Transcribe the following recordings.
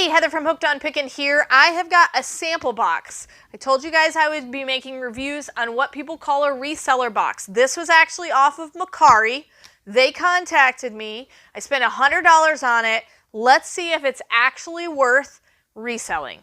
Hey, Heather from Hooked on Pickin here. I have got a sample box. I told you guys I would be making reviews on what people call a reseller box. This was actually off of Mercari. They contacted me. I spent $100 on it. Let's see if it's actually worth reselling.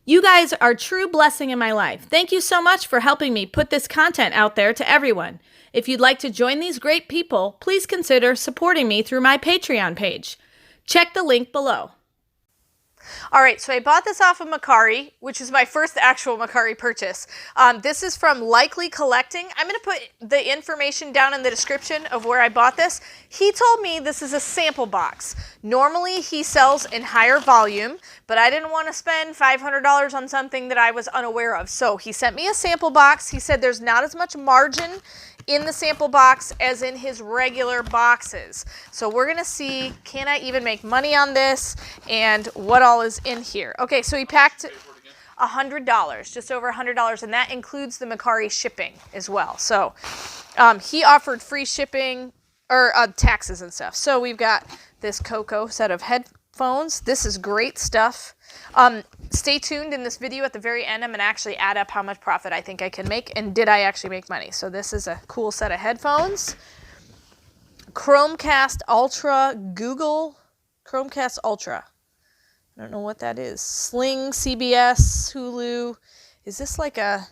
You guys are a true blessing in my life. Thank you so much for helping me put this content out there to everyone. If you'd like to join these great people, please consider supporting me through my Patreon page. Check the link below. All right, so I bought this off of Mercari, which is my first actual Mercari purchase. This is from Likely Collecting. I'm going to put the information down in the description of where I bought this. He told me this is a sample box. Normally, he sells in higher volume, but I didn't want to spend $500 on something that I was unaware of. So he sent me a sample box. He said there's not as much margin in the sample box as in his regular boxes. So we're gonna see, can I even make money on this and what all is in here. Okay, so he packed $100, just over $100, and that includes the Mercari shipping as well. So he offered free shipping or taxes and stuff. So we've got this Coco set of headphones. This is great stuff. Stay tuned in this video at the very end. I'm going to actually add up how much profit I think I can make and did I actually make money. So this is a cool set of headphones. Chromecast Ultra, Google Chromecast Ultra. I don't know what that is. Sling, CBS, Hulu. Is this like a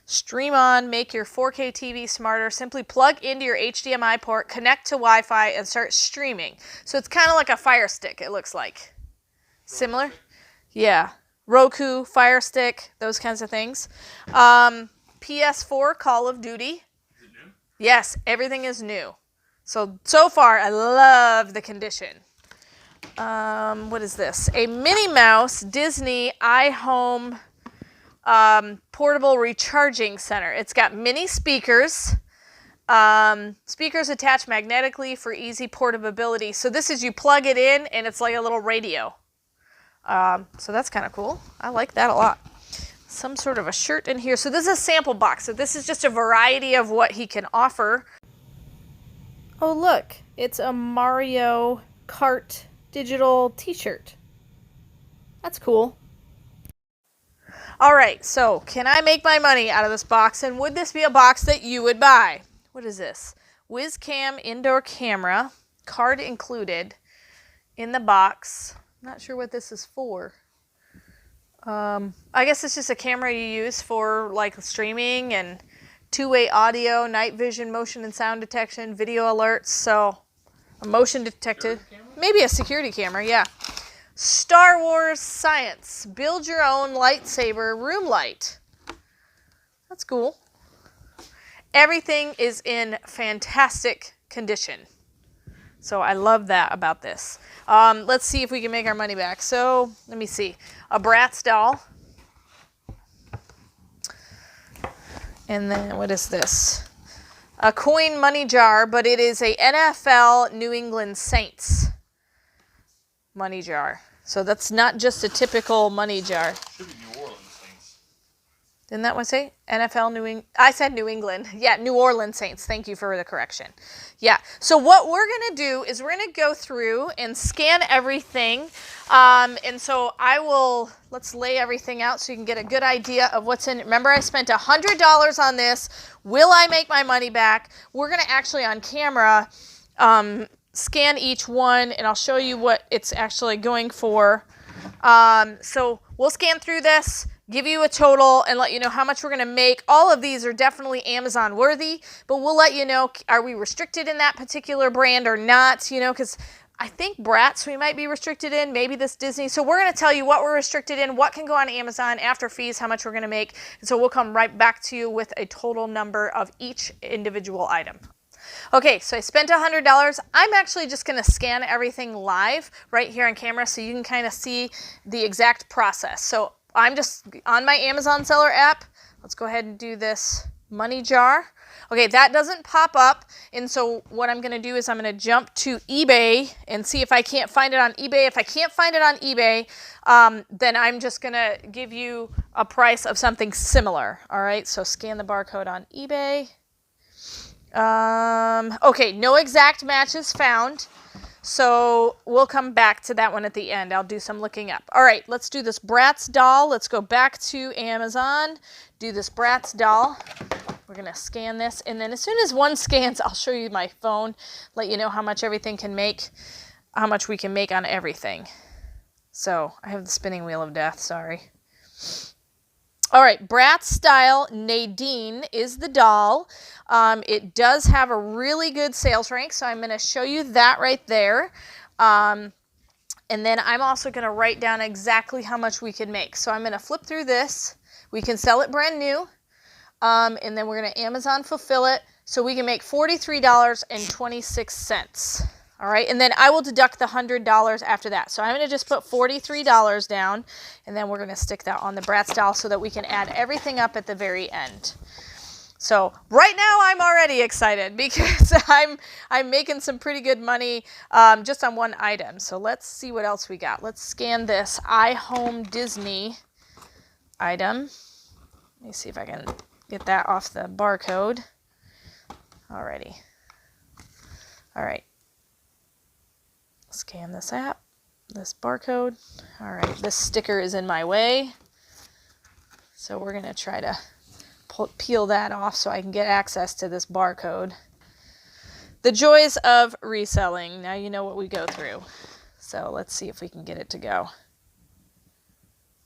stream on, make your 4K TV smarter? Simply plug into your HDMI port, connect to Wi-Fi, and start streaming. So it's kind of like a Fire Stick, it looks like. Similar? Yeah. Roku, Fire Stick, those kinds of things. PS4 Call of Duty. Is it new? Yes, everything is new. So far, I love the condition. What is this? A Minnie Mouse Disney iHome portable recharging center. It's got mini speakers. Speakers attached magnetically for easy portability. So this is, you plug it in and it's like a little radio. So that's kind of cool. I like that a lot. Some sort of a shirt in here. So this is a sample box. So this is just a variety of what he can offer. Oh, look. It's a Mario Kart digital t-shirt. That's cool. All right. So can I make my money out of this box? And would this be a box that you would buy? What is this? WizCam indoor camera. Card included in the box. Not sure what this is for. I guess it's just a camera you use for like streaming and two-way audio, night vision, motion and sound detection, video alerts. So a motion detected, maybe a security camera, yeah. Star Wars Science, build your own lightsaber room light. That's cool. Everything is in fantastic condition. So I love that about this. Let's see if we can make our money back. So let me see. A Bratz doll. And then what is this? A coin money jar, but it is a NFL New England Saints money jar. So that's not just a typical money jar. Should be New Orleans Saints. Didn't that one say NFL New England? I said New England. Yeah, New Orleans Saints. Thank you for the correction. Yeah. So what we're going to do is we're going to go through and scan everything. And so let's lay everything out so you can get a good idea of what's in it. Remember, I spent $100 on this. Will I make my money back? We're going to actually on camera scan each one, and I'll show you what it's actually going for. So we'll scan through this, give you a total, and let you know how much we're going to make. All of these are definitely Amazon worthy, but we'll let you know, are we restricted in that particular brand or not, you know, because I think Bratz we might be restricted in, maybe this Disney. So we're going to tell you what we're restricted in, what can go on Amazon after fees, how much we're going to make. And so we'll come right back to you with a total number of each individual item. Okay, so I spent $100. I'm actually just going to scan everything live right here on camera so you can kind of see the exact process. So I'm just on my Amazon seller app. Let's go ahead and do this money jar. Okay, that doesn't pop up, and so what I'm going to do is I'm going to jump to eBay and see if I can't find it on eBay. If I can't find it on eBay, then I'm just going to give you a price of something similar. All right, so scan the barcode on eBay. Okay, no exact matches found. So we'll come back to that one at the end. I'll do some looking up. All right, let's do this Bratz doll. Let's go back to Amazon, do this Bratz doll. We're going to scan this, and then as soon as one scans, I'll show you my phone, let you know how much everything can make, how much we can make on everything. So I have the spinning wheel of death, sorry. All right, Bratz style Nadine is the doll. It does have a really good sales rank, so I'm going to show you that right there. And then I'm also going to write down exactly how much we can make. So I'm going to flip through this. We can sell it brand new, and then we're going to Amazon fulfill it, so we can make $43.26. All right, and then I will deduct the $100 after that. So I'm going to just put $43 down, and then we're going to stick that on the Bratz doll so that we can add everything up at the very end. So right now I'm already excited because I'm making some pretty good money just on one item. So let's see what else we got. Let's scan this iHome Disney item. Let me see if I can get that off the barcode. Alrighty. All right. Scan this app, this barcode. All right, this sticker is in my way. So we're going to try to peel that off so I can get access to this barcode. The joys of reselling. Now you know what we go through. So let's see if we can get it to go.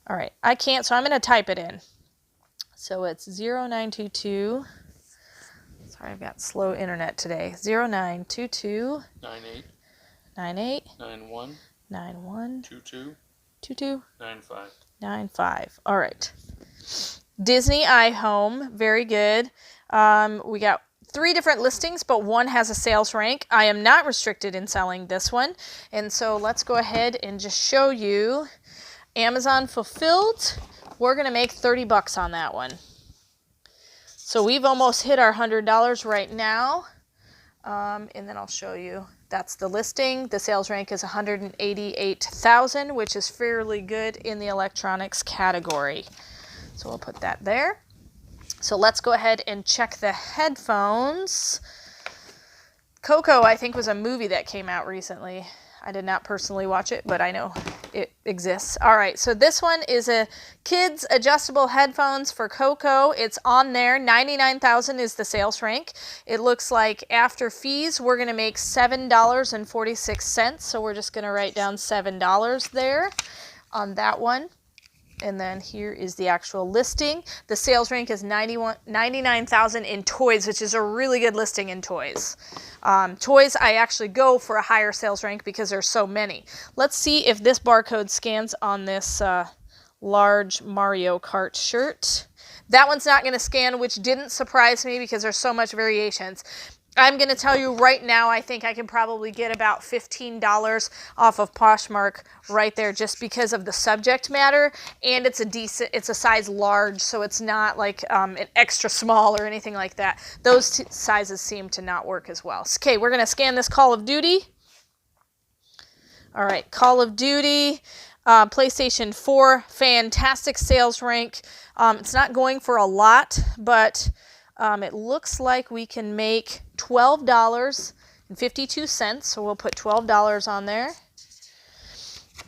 All right, I can't, so I'm going to type it in. So it's 0922. Sorry, I've got slow internet today. 0922 98 91 22 95. All right. Disney iHome, very good. We got 3 different listings, but one has a sales rank. I am not restricted in selling this one. And so let's go ahead and just show you Amazon fulfilled. We're going to make $30 on that one. So we've almost hit our $100 right now. And then I'll show you. That's the listing. The sales rank is 188,000, which is fairly good in the electronics category. So we'll put that there. So let's go ahead and check the headphones. Coco, I think, was a movie that came out recently. I did not personally watch it, but I know it exists. All right, so this one is a kids adjustable headphones for Coco. It's on there. 99,000 is the sales rank. It looks like after fees, we're going to make $7.46. So we're just going to write down $7 there on that one. And then here is the actual listing. The sales rank is 99,000 in toys, which is a really good listing in toys. Toys, I actually go for a higher sales rank because there's so many. Let's see if this barcode scans on this large Mario Kart shirt. That one's not going to scan, which didn't surprise me because there's so much variations. I'm going to tell you right now, I think I can probably get about $15 off of Poshmark right there just because of the subject matter, and it's a size large, so it's not like an extra small or anything like that. Those sizes seem to not work as well. Okay, we're going to scan this Call of Duty. All right, Call of Duty, PlayStation 4, fantastic sales rank. It's not going for a lot, but it looks like we can make $12.52, so we'll put $12 on there.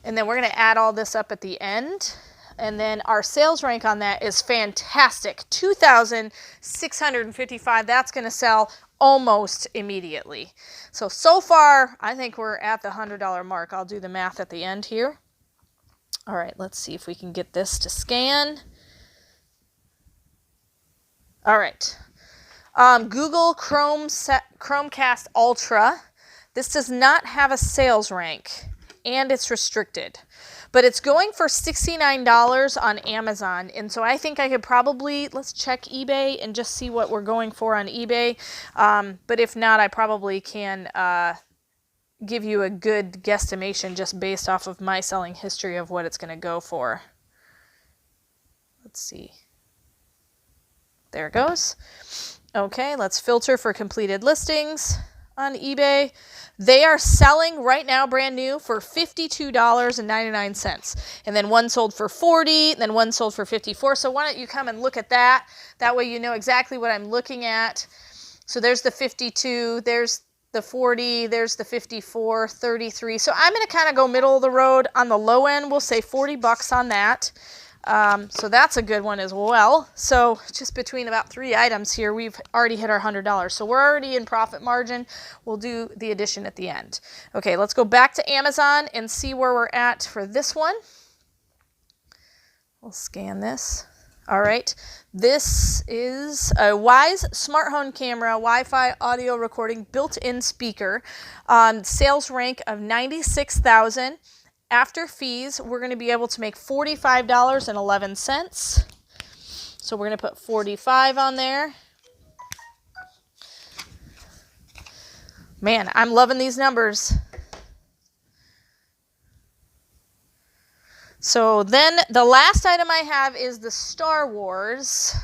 And then we're going to add all this up at the end. And then our sales rank on that is fantastic, 2,655. That's going to sell almost immediately. So far, I think we're at the $100 mark. I'll do the math at the end here. All right, let's see if we can get this to scan. All right. Google Chromecast Ultra. This does not have a sales rank, and it's restricted. But it's going for $69 on Amazon, and so I think I could probably, let's check eBay and just see what we're going for on eBay. But if not, I probably can give you a good guesstimation just based off of my selling history of what it's going to go for. Let's see. There it goes. Okay, let's filter for completed listings on eBay. They are selling right now brand new for $52.99. And then one sold for $40, then one sold for $54. So why don't you come and look at that? That way you know exactly what I'm looking at. So there's the 52, there's the 40, there's the 54, 33. So I'm going to kind of go middle of the road. On the low end, we'll say 40 bucks on that. So that's a good one as well. So just between about 3 items here, we've already hit our $100. So we're already in profit margin. We'll do the addition at the end. Okay, let's go back to Amazon and see where we're at for this one. We'll scan this. All right, this is a Wise smart home camera, Wi-Fi audio recording, built-in speaker, sales rank of $96,000. After fees, we're going to be able to make $45.11. So we're going to put 45 on there. Man, I'm loving these numbers. So then the last item I have is the Star Wars.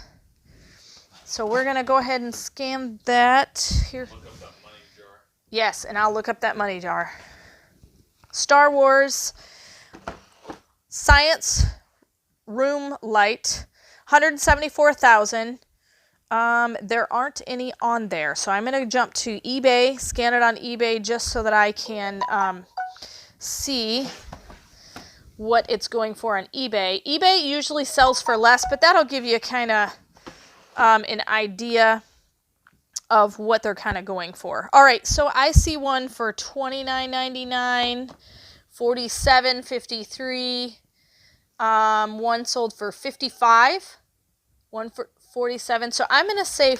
So we're going to go ahead and scan that here. Look up that money jar. Yes, and I'll look up that money jar. Star Wars Science Room Light, $174,000. There aren't any on there. So I'm going to jump to eBay, scan it on eBay just so that I can see what it's going for on eBay. eBay usually sells for less, but that'll give you kind of an idea of what they're kind of going for. All right, so I see one for $29.99, $47.53. One sold for $55, one for $47. So I'm going to say,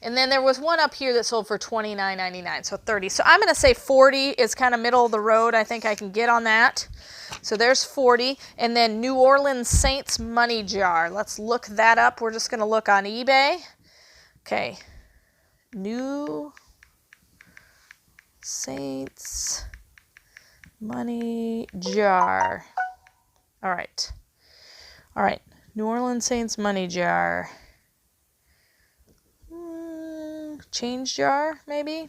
and then there was one up here that sold for $29.99, so $30. So I'm going to say 40 is kind of middle of the road. I think I can get on that. So there's 40. And then New Orleans Saints money jar. Let's look that up. We're just going to look on eBay. Okay. New Saints money jar. All right. All right. New Orleans Saints money jar. Change jar, maybe?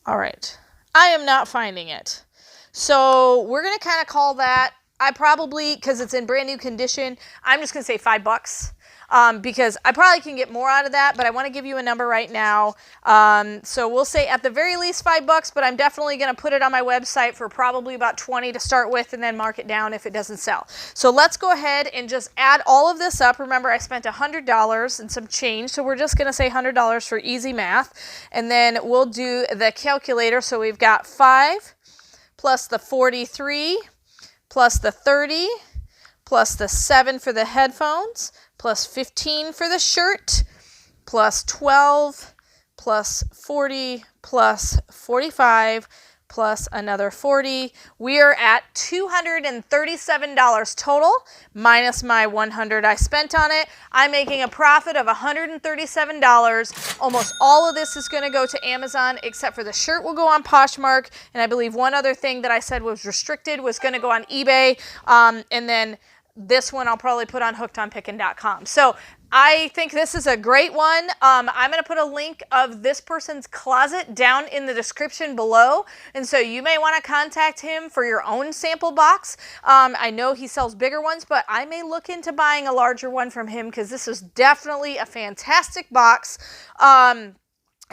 All right. I am not finding it. So we're going to kind of call that, I probably, because it's in brand new condition, I'm just going to say $5. Because I probably can get more out of that, but I want to give you a number right now. So we'll say at the very least $5, but I'm definitely going to put it on my website for probably about 20 to start with and then mark it down if it doesn't sell. So let's go ahead and just add all of this up. Remember, I spent $100 and some change, so we're just going to say $100 for easy math. And then we'll do the calculator. So we've got 5 plus the 43 plus the 30 plus the 7 for the headphones plus 15 for the shirt, plus 12, plus 40, plus 45, plus another 40. We are at $237 total, minus my $100 I spent on it. I'm making a profit of $137. Almost all of this is going to go to Amazon, except for the shirt will go on Poshmark, and I believe one other thing that I said was restricted was going to go on eBay, and then this one I'll probably put on hookedonpickin.com. So I think this is a great one. I'm going to put a link of this person's closet down in the description below. And so you may want to contact him for your own sample box. I know he sells bigger ones, but I may look into buying a larger one from him because this is definitely a fantastic box.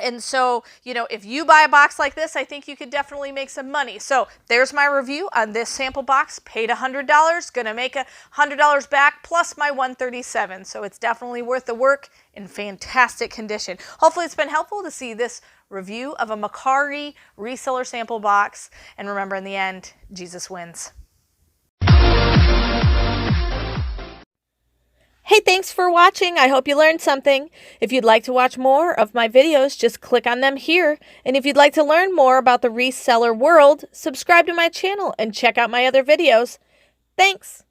And so, you know, if you buy a box like this, I think you could definitely make some money. So there's my review on this sample box. Paid $100, going to make $100 back plus my $137. So it's definitely worth the work, in fantastic condition. Hopefully it's been helpful to see this review of a mercari reseller sample box. And remember, in the end, Jesus wins. Hey, thanks for watching. I hope you learned something. If you'd like to watch more of my videos, just click on them here. And if you'd like to learn more about the reseller world, subscribe to my channel and check out my other videos. Thanks.